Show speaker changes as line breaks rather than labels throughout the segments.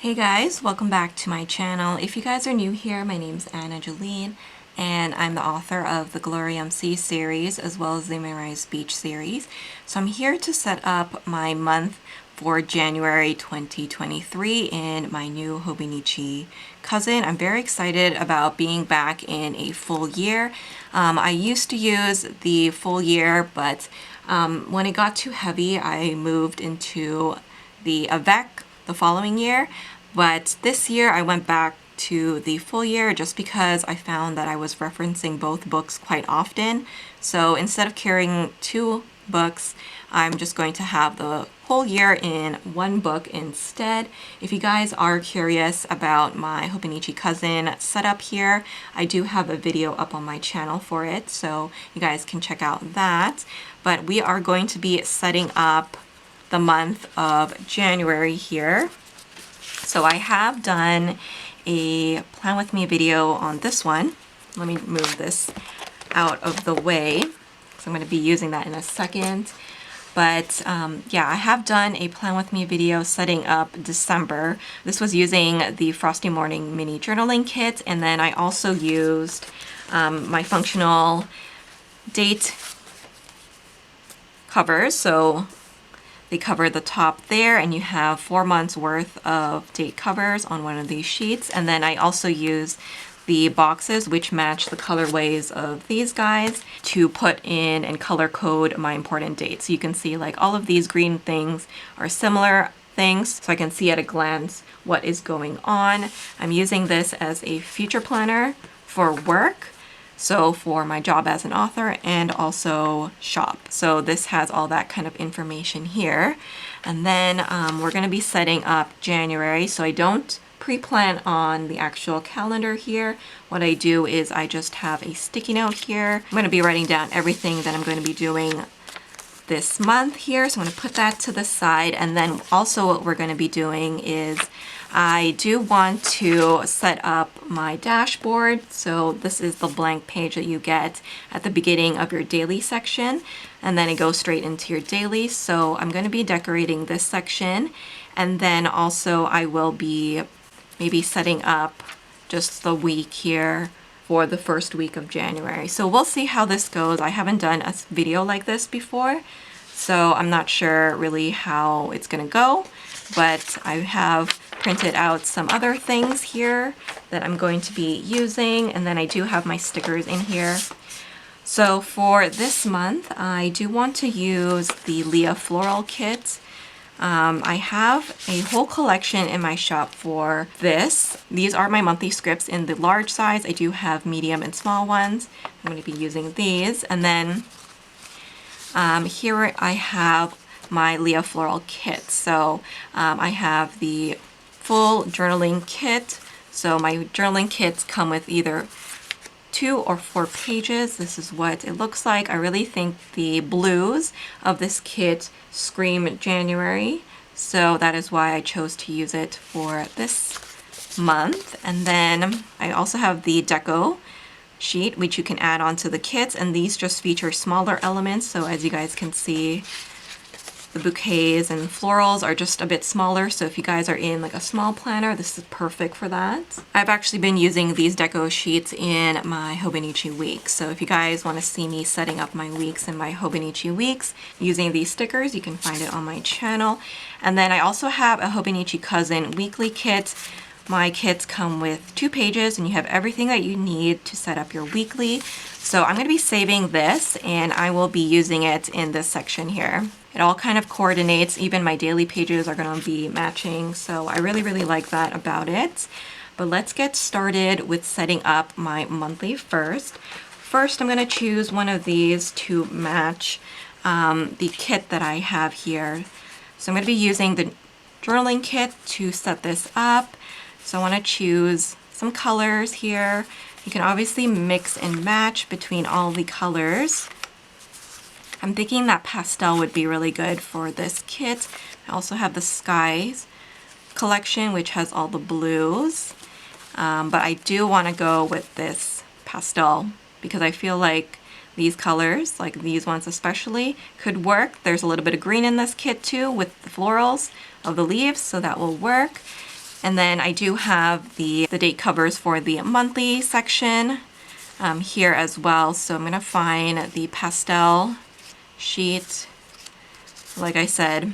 Hey guys, welcome back to my channel. If you guys are new here, my name's Jolene, and I'm the author of the Glory MC series as well as the MOONRISE Beach series. So I'm here to set up my month for January 2023 in my new Hobonichi cousin. I'm very excited about being back in a full year. I used to use the full year, but when it got too heavy, I moved into the avec the following year. But this year I went back to the full year just because I found that I was referencing both books quite often. So instead of carrying two books, I'm just going to have the whole year in one book instead. If you guys are curious about my Hobonichi cousin setup here, I do have a video up on my channel for it, so you guys can check out that. But we are going to be setting up the month of January here. So I have done a plan with me video on this one. Let me move this out of the way, so I'm going to be using that in a second. But yeah, I have done a plan with me video setting up December. This was using the Frosty Morning mini journaling kit, and then I also used my functional date covers. So they cover the top there, and you have 4 months worth of date covers on one of these sheets. And then I also use the boxes which match the colorways of these guys to put in and color code my important dates. So you can see like all of these green things are similar things, so I can see at a glance what is going on. I'm using this as a future planner for work, so for my job as an author and also shop. So this has all that kind of information here. And then we're going to be setting up January, so I don't pre-plan on the actual calendar here. What I do is I just have a sticky note here. I'm going to be writing down everything that I'm going to be doing this month here, so I'm going to put that to the side. And then also what we're going to be doing is I do want to set up my dashboard. So this is the blank page that you get at the beginning of your daily section, and then it goes straight into your daily. So I'm going to be decorating this section, and then also I will be maybe setting up just the week here for the first week of January. So we'll see how this goes. I haven't done a video like this before, so I'm not sure really how it's gonna go, but I have printed out some other things here that I'm going to be using, and then I do have my stickers in here. So for this month, I do want to use the Leah Floral Kit. I have a whole collection in my shop for this. These are my monthly scripts in the large size. I do have medium and small ones. I'm going to be using these. And then here I have my Leah Floral Kit. So I have the full journaling kit. So my journaling kits come with either 2 or 4 pages. This is what it looks like. I really think the blues of this kit scream January, so that is why I chose to use it for this month. And then I also have the deco sheet which you can add onto the kits, and these just feature smaller elements. So as you guys can see, the bouquets and florals are just a bit smaller, so if you guys are in like a small planner, this is perfect for that. I've actually been using these deco sheets in my Hobonichi weeks, so if you guys want to see me setting up my weeks in my Hobonichi weeks using these stickers, you can find it on my channel. And then I also have a Hobonichi Cousin weekly kit. My kits come with 2 pages, and you have everything that you need to set up your weekly. So I'm going to be saving this, and I will be using it in this section here. It all kind of coordinates. Even my daily pages are going to be matching, so I really like that about it. But let's get started with setting up my monthly first. First, I'm going to choose one of these to match the kit that I have here. So I'm going to be using the journaling kit to set this up. So I want to choose some colors here. You can obviously mix and match between all the colors. I'm thinking that pastel would be really good for this kit. I also have the Skies collection, which has all the blues. But I do want to go with this pastel because I feel like these colors, like these ones especially, could work. There's a little bit of green in this kit too with the florals of the leaves, so that will work. And then I do have the date covers for the monthly section here as well. So I'm gonna find the pastel sheet. Like I said,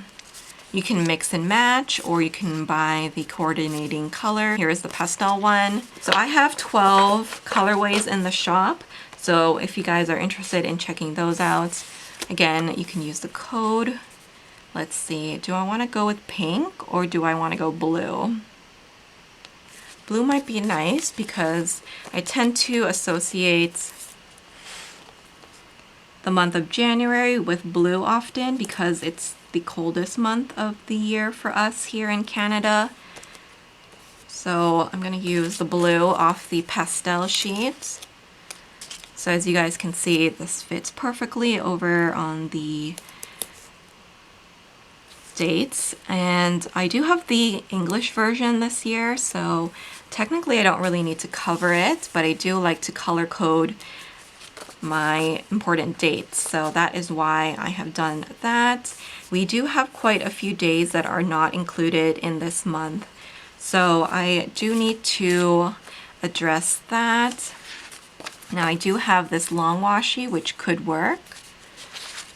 you can mix and match, or you can buy the coordinating color. Here is the pastel one. So I have 12 colorways in the shop. So if you guys are interested in checking those out, again, you can use the code. Let's see, do I want to go with pink or do I want to go blue? Blue might be nice because I tend to associate the month of January with blue often because it's the coldest month of the year for us here in Canada. So I'm going to use the blue off the pastel sheet. So as you guys can see, this fits perfectly over on the dates. And I do have the English version this year, so technically I don't really need to cover it, but I do like to color code my important dates. So that is why I have done that. We do have quite a few days that are not included in this month. So I do need to address that. Now I do have this long washi, which could work,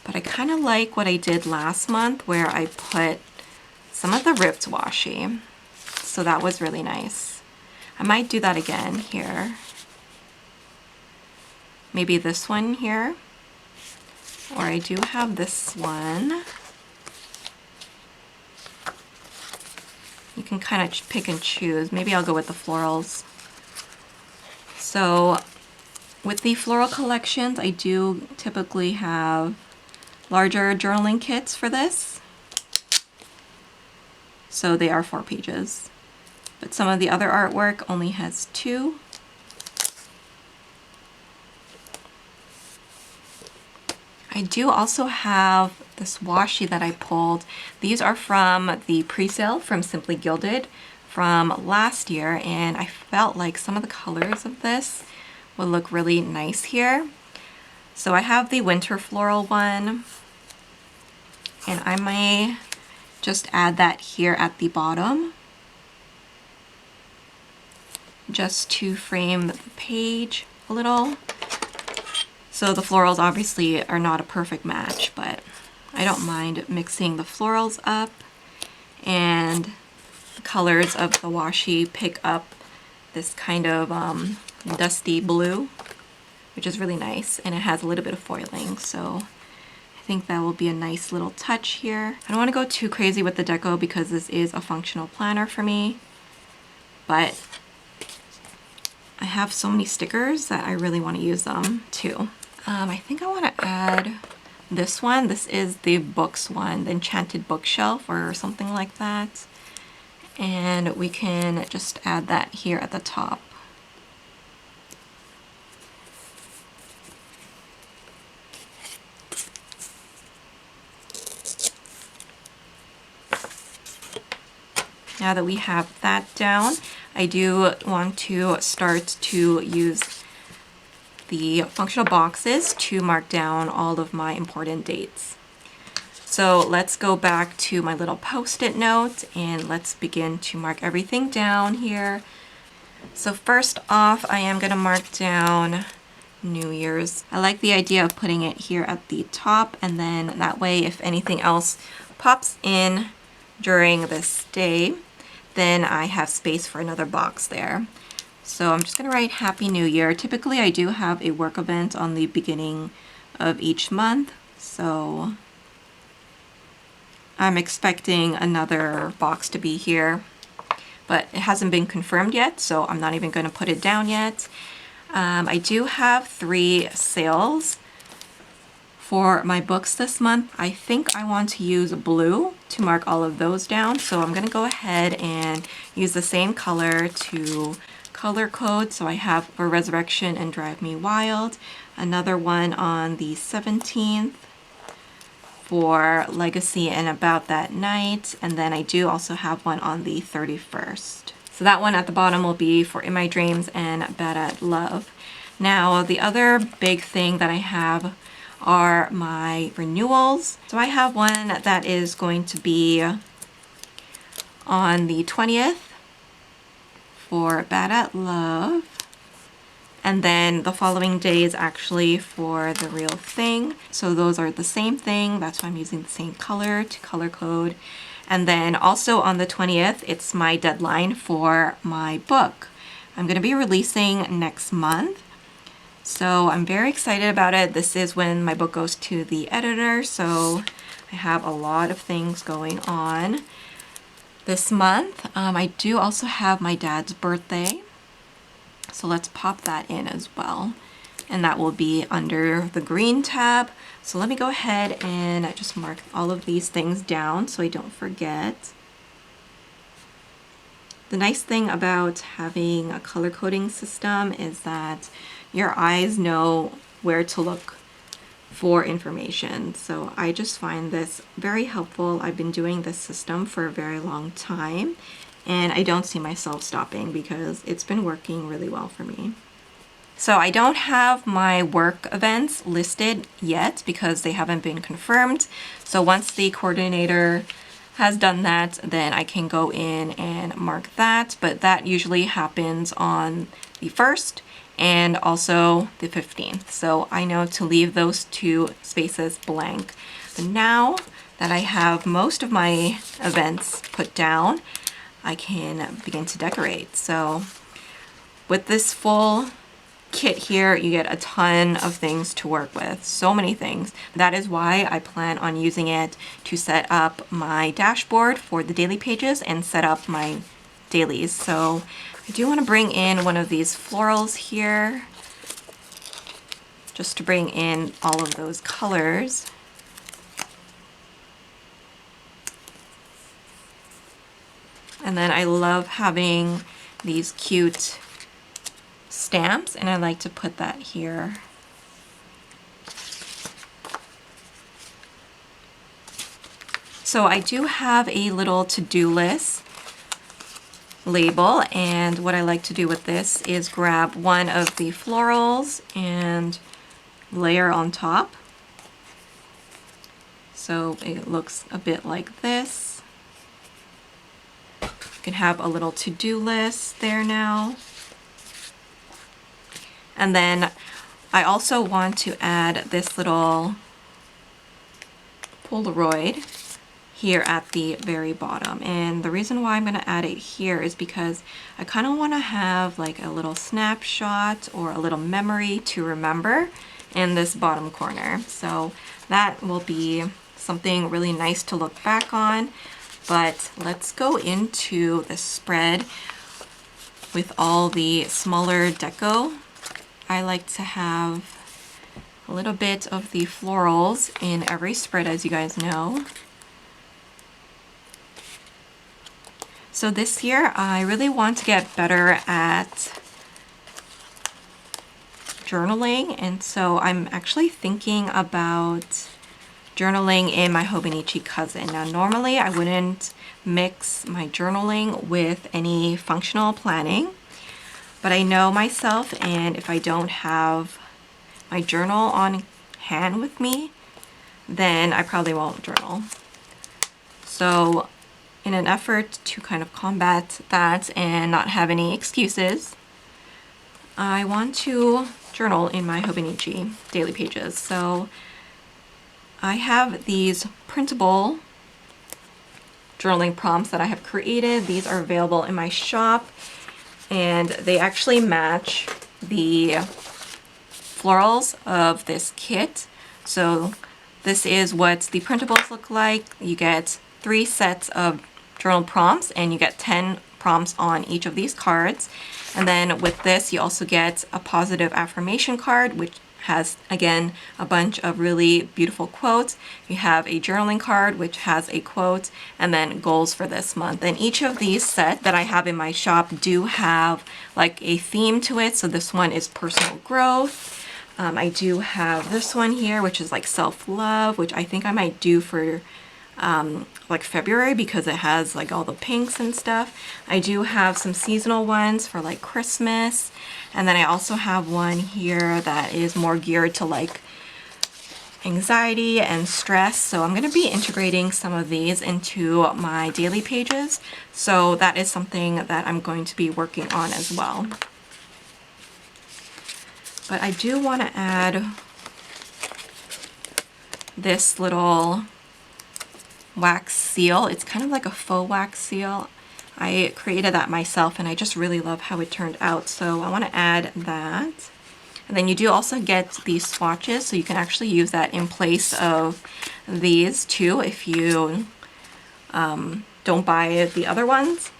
but I kind of like what I did last month where I put some of the ripped washi. So that was really nice. I might do that again here. Maybe this one here, or I do have this one. You can kind of pick and choose. Maybe I'll go with the florals. So with the floral collections, I do typically have larger journaling kits for this. So they are 4 pages. But some of the other artwork only has 2. I do also have this washi that I pulled. These are from the pre-sale from Simply Gilded from last year, and I felt like some of the colors of this would look really nice here. So I have the winter floral one, and I may just add that here at the bottom just to frame the page a little. So the florals obviously are not a perfect match, but I don't mind mixing the florals up, and the colors of the washi pick up this kind of dusty blue, which is really nice, and it has a little bit of foiling, so I think that will be a nice little touch here. I don't want to go too crazy with the deco because this is a functional planner for me, but I have so many stickers that I really want to use them too. I think I want to add this one. This is the books one, the Enchanted Bookshelf or something like that. And we can just add that here at the top. Now that we have that down, I do want to start to use the functional boxes to mark down all of my important dates. So let's go back to my little post-it note and let's begin to mark everything down here. So first off, I am going to mark down New Year's. I like the idea of putting it here at the top, and then that way if anything else pops in during this day, then I have space for another box there. So I'm just going to write Happy New Year. Typically I do have a work event on the beginning of each month, so I'm expecting another box to be here, but it hasn't been confirmed yet, so I'm not even going to put it down yet. I do have 3 sales for my books this month. I think I want to use blue to mark all of those down, so I'm going to go ahead and use the same color to color code. So I have for Resurrection and Drive Me Wild, another one on the 17th for Legacy and About That Night, and then I do also have one on the 31st. So that one at the bottom will be for In My Dreams and Bad at Love. Now the other big thing that I have are my renewals. So I have one that is going to be on the 20th, for Bad at Love. And then the following day is actually for The Real Thing. So those are the same thing. That's why I'm using the same color to color code. And then also on the 20th, it's my deadline for my book. I'm gonna be releasing next month. So I'm very excited about it. This is when my book goes to the editor. So I have a lot of things going on this month. I do also have my dad's birthday. So let's pop that in as well. And that will be under the green tab. So let me go ahead and just mark all of these things down so I don't forget. The nice thing about having a color coding system is that your eyes know where to look for information. So I just find this very helpful. I've been doing this system for a very long time, and I don't see myself stopping because it's been working really well for me. So I don't have my work events listed yet because they haven't been confirmed. So once the coordinator has done that, then I can go in and mark that. But that usually happens on the 1st and also the 15th. So I know to leave those two spaces blank. But now that I have most of my events put down, I can begin to decorate. So with this full kit here, you get a ton of things to work with, so many things. That is why I plan on using it to set up my dashboard for the daily pages and set up my dailies. So I do want to bring in one of these florals here just to bring in all of those colors. And then I love having these cute stamps, and I like to put that here. So I do have a little to-do list label, and what I like to do with this is grab one of the florals and layer on top. So it looks a bit like this. You can have a little to-do list there now. And then I also want to add this little Polaroid here at the very bottom. And the reason why I'm going to add it here is because I kind of want to have like a little snapshot or a little memory to remember in this bottom corner. So that will be something really nice to look back on. But let's go into the spread with all the smaller deco. I like to have a little bit of the florals in every spread, as you guys know. So this year, I really want to get better at journaling, and so I'm actually thinking about journaling in my Hobonichi cousin. Now, normally I wouldn't mix my journaling with any functional planning, but I know myself, and if I don't have my journal on hand with me, then I probably won't journal. So in an effort to kind of combat that and not have any excuses, I want to journal in my Hobonichi daily pages. So I have these printable journaling prompts that I have created. These are available in my shop, and they actually match the florals of this kit. So this is what the printables look like. You get 3 sets of journal prompts, and you get 10 prompts on each of these cards. And then with this, you also get a positive affirmation card, which has, again, a bunch of really beautiful quotes. You have a journaling card, which has a quote, and then goals for this month. And each of these sets that I have in my shop do have like a theme to it. So this one is personal growth. I do have this one here, which is like self-love, which I think I might do for like February because it has like all the pinks and stuff. I do have some seasonal ones for like Christmas, and then I also have one here that is more geared to like anxiety and stress. So I'm going to be integrating some of these into my daily pages. So that is something that I'm going to be working on as well. But I do want to add this little wax seal. It's kind of like a faux wax seal. I created that myself and I just really love how it turned out. So I want to add that. And then you do also get these swatches, so you can actually use that in place of these too if you don't buy the other ones.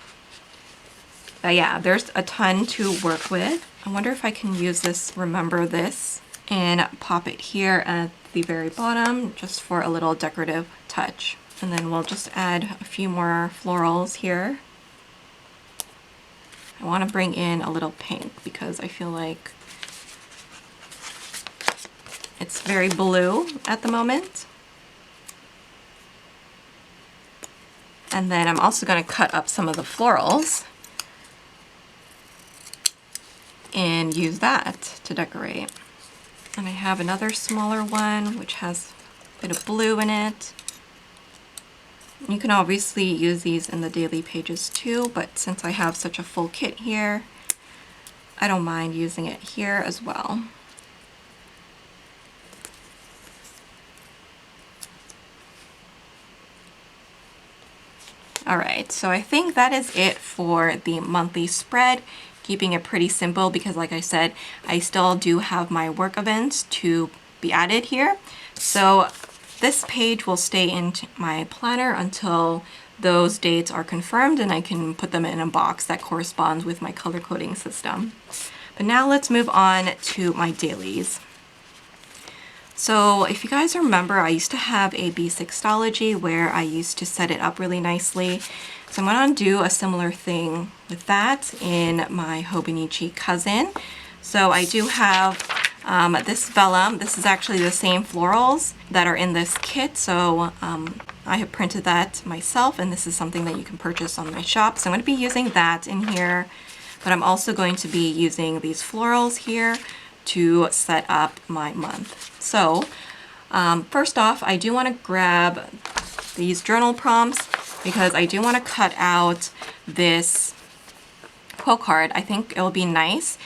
But yeah, there's a ton to work with. I wonder if I can use this Remember This and pop it here at the very bottom just for a little decorative touch. And then we'll just add a few more florals here. I want to bring in a little pink because I feel like it's very blue at the moment. And then I'm also going to cut up some of the florals and use that to decorate. And I have another smaller one which has a bit of blue in it. You can obviously use these in the daily pages too, but since I have such a full kit here, I don't mind using it here as well. Alright, so I think that is it for the monthly spread, keeping it pretty simple because like I said, I still do have my work events to be added here. So this page will stay in my planner until those dates are confirmed and I can put them in a box that corresponds with my color coding system. But now let's move on to my dailies. So if you guys remember, I used to have a B6ology where I used to set it up really nicely. So I'm going to do a similar thing with that in my Hobonichi cousin. So I do have this vellum. This is actually the same florals that are in this kit. So I have printed that myself and this is something that you can purchase on my shop. So I'm going to be using that in here, but I'm also going to be using these florals here to set up my month. So first off, I do want to grab these journal prompts because I do want to cut out this quote card. I think it'll be nice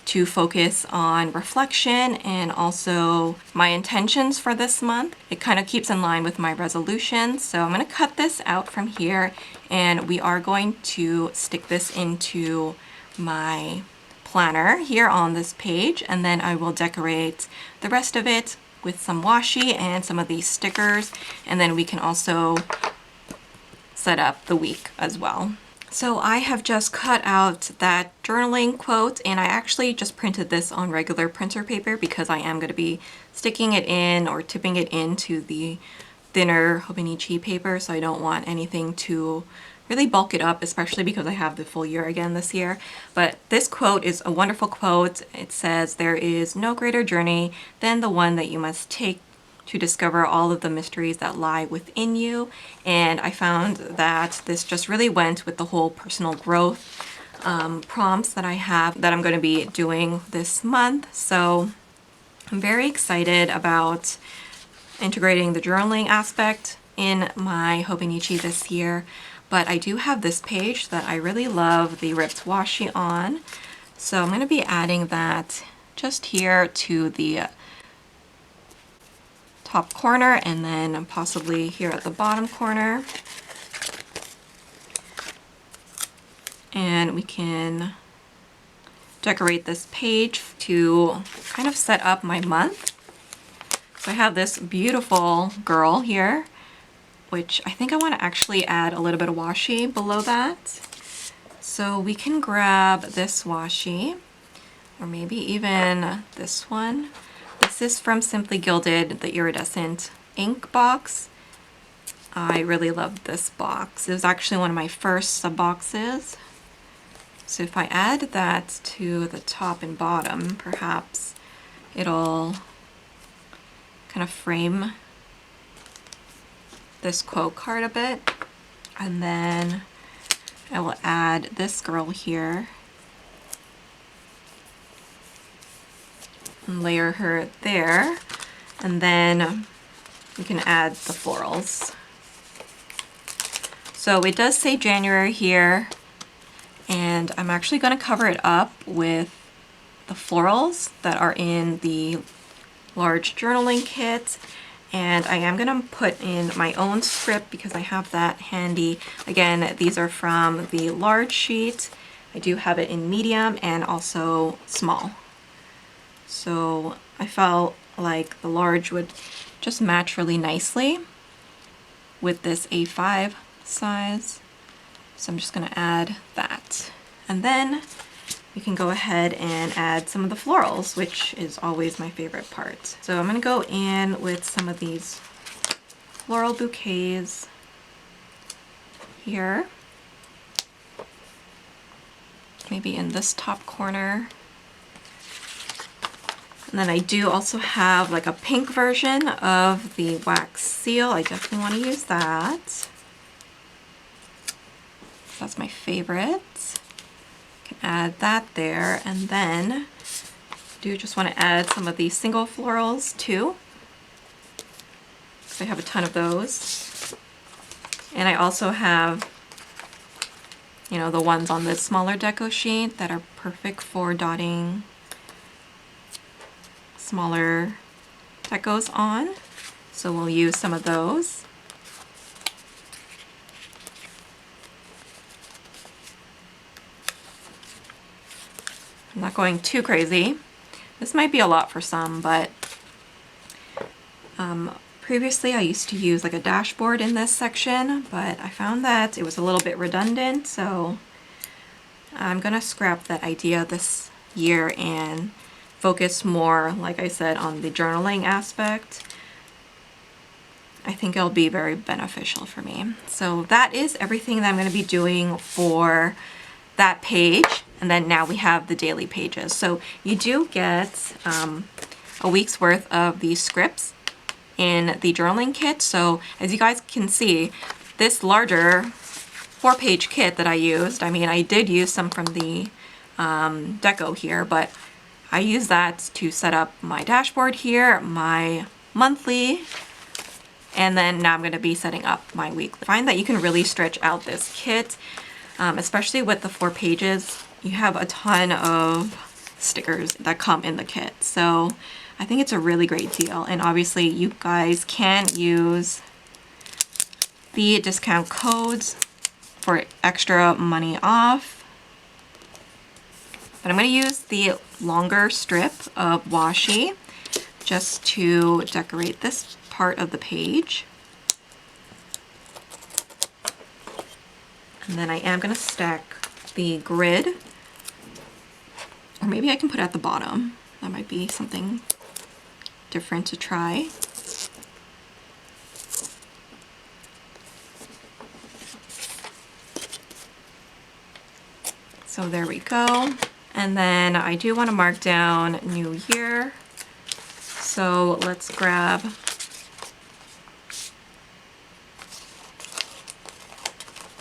to focus on reflection and also my intentions for this month. It kind of keeps in line with my resolutions. So I'm going to cut this out from here and we are going to stick this into my planner here on this page, and then I will decorate the rest of it with some washi and some of these stickers, and then we can also set up the week as well. So I have just cut out that journaling quote and I actually just printed this on regular printer paper because I am going to be sticking it in or tipping it into the thinner Hobonichi paper, so I don't want anything to really bulk it up, especially because I have the full year again this year. But this quote is a wonderful quote. It says, "There is no greater journey than the one that you must take to discover all of the mysteries that lie within you." And I found that this just really went with the whole personal growth prompts that I have that I'm going to be doing this month. So I'm very excited about integrating the journaling aspect in my Hobonichi this year. But I do have this page that I really love the ripped washi on. So I'm going to be adding that just here to the top corner and then possibly here at the bottom corner. And we can decorate this page to kind of set up my month. So I have this beautiful girl here, which I think I want to actually add a little bit of washi below that. So we can grab this washi, or maybe even this one. This is from Simply Gilded, the iridescent ink box. I really love this box. It was actually one of my first sub boxes. So if I add that to the top and bottom, perhaps it'll kind of frame this quote card a bit. And then I will add this girl here and layer her there. And then you can add the florals. So it does say January here, and I'm actually going to cover it up with the florals that are in the large journaling kit. And I am going to put in my own script because I have that handy. Again, these are from the large sheet. I do have it in medium and also small. So I felt like the large would just match really nicely with this A5 size. So I'm just going to add that. And then you can go ahead and add some of the florals, which is always my favorite part. So I'm going to go in with some of these floral bouquets here. Maybe in this top corner. And then I do also have like a pink version of the wax seal. I definitely want to use that. That's my favorite. Can add that there, and then I do just want to add some of these single florals too, because I have a ton of those. And I also have, you know, the ones on this smaller deco sheet that are perfect for dotting smaller decos on. So we'll use some of those. I'm not going too crazy. This might be a lot for some, but previously I used to use like a dashboard in this section, but I found that it was a little bit redundant, so I'm gonna scrap that idea this year and focus more, like I said, on the journaling aspect. I think it'll be very beneficial for me. So that is everything that I'm going to be doing for that page. And then now we have the daily pages. So you do get a week's worth of these scripts in the journaling kit. So as you guys can see, this larger 4-page kit that I used, I mean, I did use some from the deco here, but I use that to set up my dashboard here, my monthly, and then now I'm going to be setting up my weekly. I find that you can really stretch out this kit, especially with the 4 pages. You have a ton of stickers that come in the kit. So I think it's a really great deal. And obviously you guys can use the discount codes for extra money off. But I'm going to use the longer strip of washi just to decorate this part of the page. And then I am going to stack the grid, or maybe I can put it at the bottom. That might be something different to try. So there we go. And then I do want to mark down New Year. So let's grab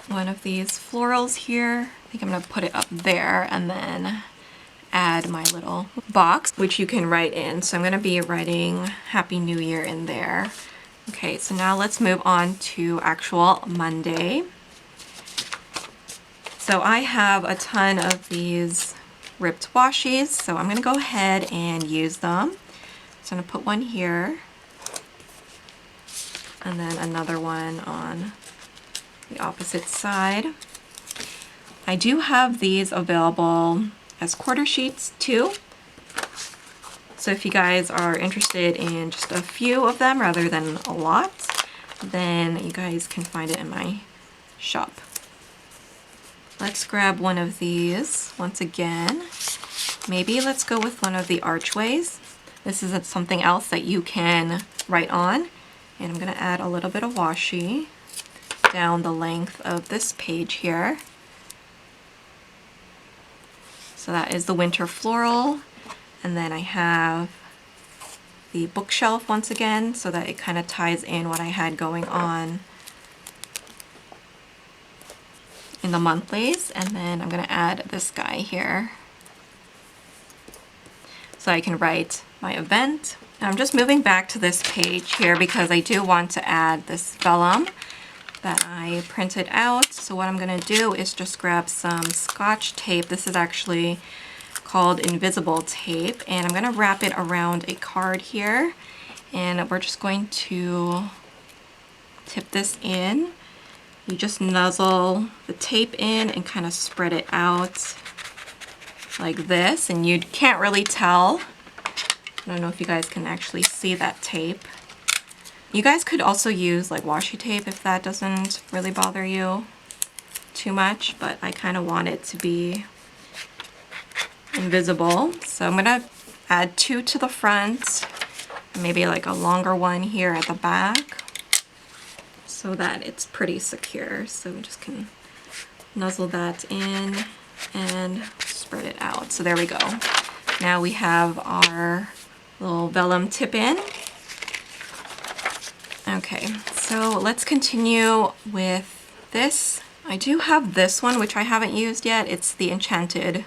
one of these florals here. I think I'm going to put it up there and then add my little box, which you can write in. So I'm going to be writing Happy New Year in there. Okay, so now let's move on to actual Monday. So I have a ton of these ripped washies, so I'm going to go ahead and use them. So I'm going to put one here and then another one on the opposite side. I do have these available as quarter sheets too. So if you guys are interested in just a few of them rather than a lot, then you guys can find it in my shop. Let's grab one of these once again. Maybe let's go with one of the archways. This is something else that you can write on. And I'm going to add a little bit of washi down the length of this page here. So that is the winter floral. And then I have the bookshelf once again, so that it kind of ties in what I had going on in the monthlies. And then I'm going to add this guy here, so I can write my event Now I'm just moving back to this page here because I do want to add this vellum that I printed out. So what I'm going to do is just grab some Scotch tape. This is actually called invisible tape, and I'm going to wrap it around a card here, and we're just going to tip this in. You just nuzzle the tape in and kind of spread it out like this, and you can't really tell. I don't know if you guys can actually see that tape. You guys could also use like washi tape if that doesn't really bother you too much, but I kind of want it to be invisible. So I'm gonna add 2 to the front, and maybe like a longer one here at the back so that it's pretty secure. So we just can nuzzle that in and spread it out. So there we go. Now we have our little vellum tip in. Okay, so let's continue with this. I do have this one, which I haven't used yet. It's the Enchanted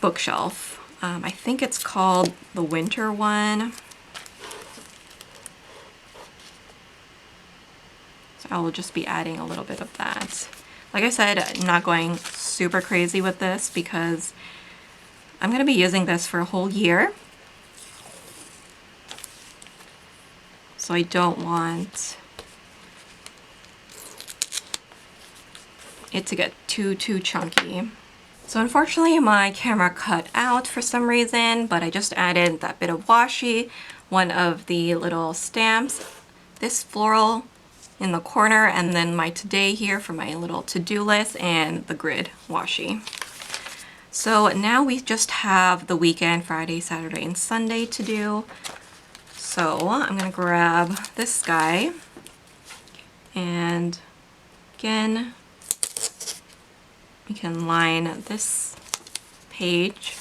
bookshelf. I think it's called the winter one. So I will just be adding a little bit of that. Like I said, I'm not going super crazy with this because I'm going to be using this for a whole year. So I don't want it to get too chunky. So unfortunately my camera cut out for some reason, but I just added that bit of washi, one of the little stamps, this floral in the corner, and then my today here for my little to-do list, and the grid washi. So now we just have the weekend, Friday, Saturday, and Sunday to do. So I'm gonna grab this guy, and again, we can line this page,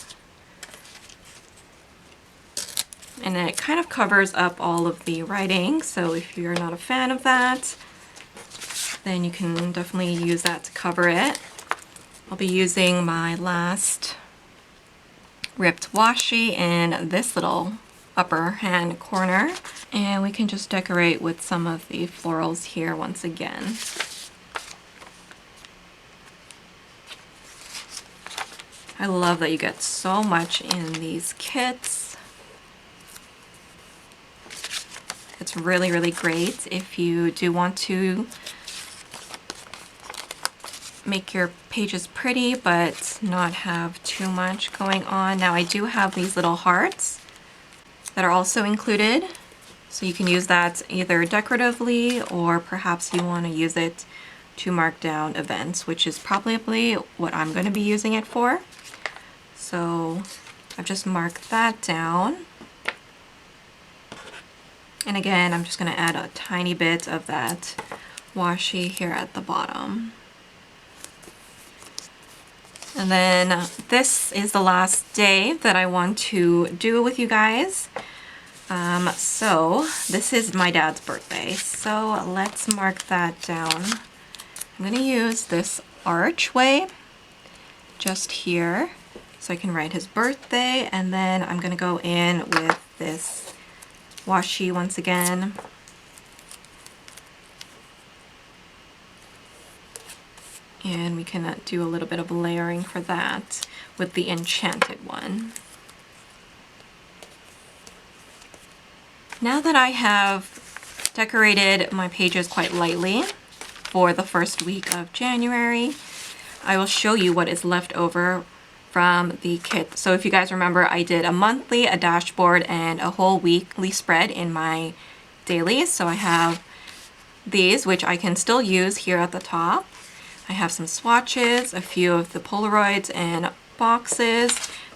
and it kind of covers up all of the writing. So if you're not a fan of that, then you can definitely use that to cover it. I'll be using my last ripped washi in this little upper hand corner, and we can just decorate with some of the florals here once again. I love that you get so much in these kits. It's really great if you do want to make your pages pretty but not have too much going on. Now I do have these little hearts that are also included, so you can use that either decoratively or perhaps you want to use it to mark down events, which is probably what I'm going to be using it for. So I've just marked that down, and again I'm just going to add a tiny bit of that washi here at the bottom. And then this is the last day that I want to do with you guys. So this is my dad's birthday. So let's mark that down. I'm going to use this archway just here so I can write his birthday. And then I'm going to go in with this washi once again. And we can do a little bit of layering for that with the Enchanted one. Now that I have decorated my pages quite lightly for the first week of January, I will show you what is left over from the kit. So if you guys remember, I did a monthly, a dashboard, and a whole weekly spread in my dailies. So I have these, which I can still use here at the top. I have some swatches, a few of the Polaroids and boxes.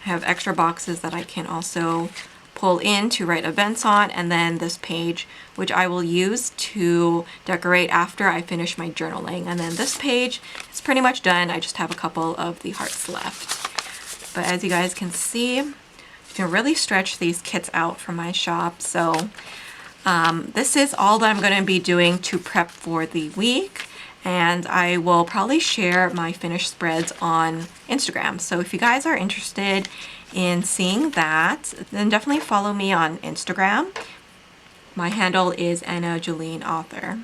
I have extra boxes that I can also pull in to write events on, and then this page, which I will use to decorate after I finish my journaling. And then this page is pretty much done. I just have a couple of the hearts left. But as you guys can see, you can really stretch these kits out from my shop. So this is all that I'm going to be doing to prep for the week. And I will probably share my finished spreads on Instagram. So if you guys are interested in seeing that, then definitely follow me on Instagram. My handle is Anna Jolene Author.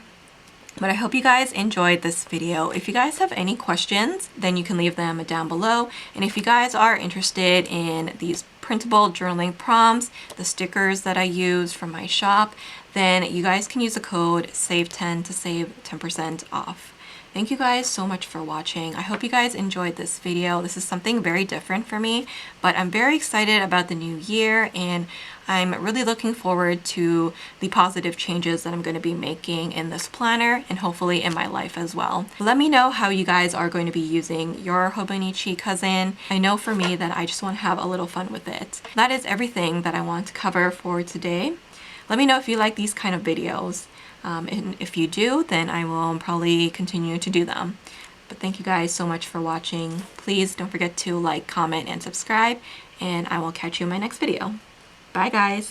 But I hope you guys enjoyed this video. If you guys have any questions, then you can leave them down below. And if you guys are interested in these printable journaling prompts, the stickers that I use from my shop, then you guys can use the code SAVE10 to save 10% off. Thank you guys so much for watching. I hope you guys enjoyed this video. This is something very different for me, but I'm very excited about the new year, and I'm really looking forward to the positive changes that I'm going to be making in this planner and hopefully in my life as well. Let me know how you guys are going to be using your Hobonichi cousin. I know for me that I just want to have a little fun with it. That is everything that I want to cover for today. Let me know if you like these kind of videos. And if you do, then I will probably continue to do them. But thank you guys so much for watching. Please don't forget to like, comment, and subscribe, and I will catch you in my next video. Bye guys!